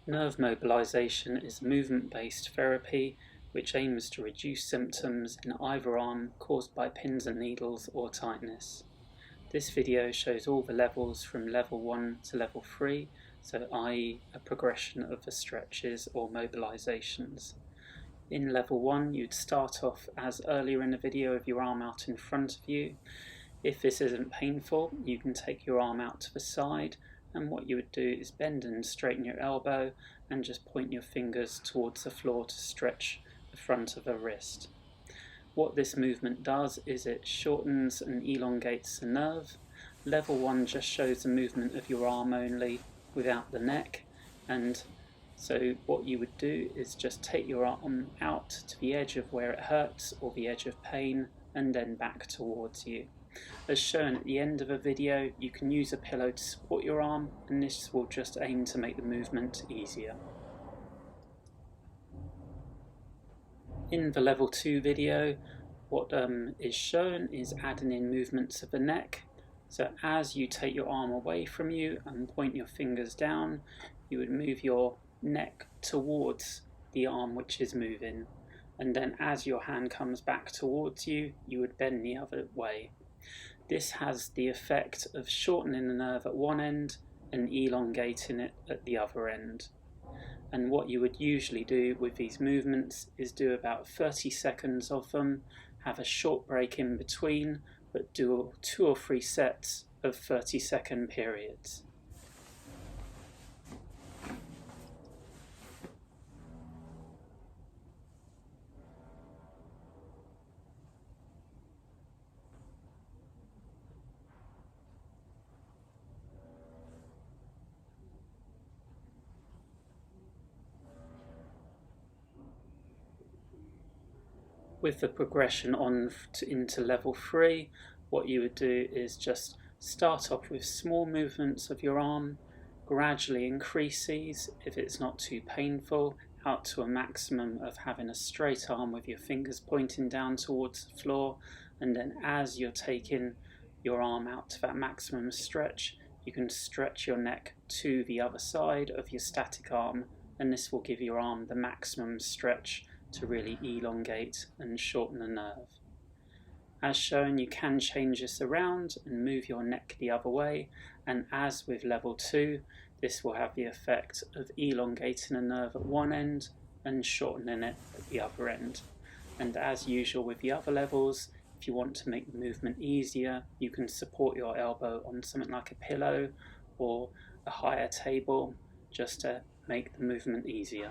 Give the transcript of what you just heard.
Nerve mobilisation is movement-based therapy which aims to reduce symptoms in either arm caused by pins and needles or tightness. This video shows all the levels from level 1 to level 3, so i.e. a progression of the stretches or mobilisations. In level 1 you'd start off as earlier in the video with your arm out in front of you. If this isn't painful, you can take your arm out to the side, and what you would do is bend and straighten your elbow and just point your fingers towards the floor to stretch the front of the wrist. What this movement does is it shortens and elongates the nerve. Level 1 just shows the movement of your arm only without the neck, and so what you would do is just take your arm out to the edge of where it hurts or the edge of pain and then back towards you. As shown at the end of a video, you can use a pillow to support your arm, and this will just aim to make the movement easier. In the level 2 video, what is shown is adding in movements of the neck. So as you take your arm away from you and point your fingers down, you would move your neck towards the arm which is moving, and then as your hand comes back towards you, you would bend the other way. This has the effect of shortening the nerve at one end and elongating it at the other end. And what you would usually do with these movements is do about 30 seconds of them, have a short break in between, but do 2 or 3 sets of 30-second periods. With the progression on into level 3, what you would do is just start off with small movements of your arm, gradually increase these if it's not too painful, out to a maximum of having a straight arm with your fingers pointing down towards the floor, and then as you're taking your arm out to that maximum stretch, you can stretch your neck to the other side of your static arm, and this will give your arm the maximum stretch to really elongate and shorten the nerve. As shown, you can change this around and move your neck the other way, and as with level 2, this will have the effect of elongating a nerve at one end and shortening it at the other end. And as usual with the other levels, if you want to make the movement easier, you can support your elbow on something like a pillow or a higher table just to make the movement easier.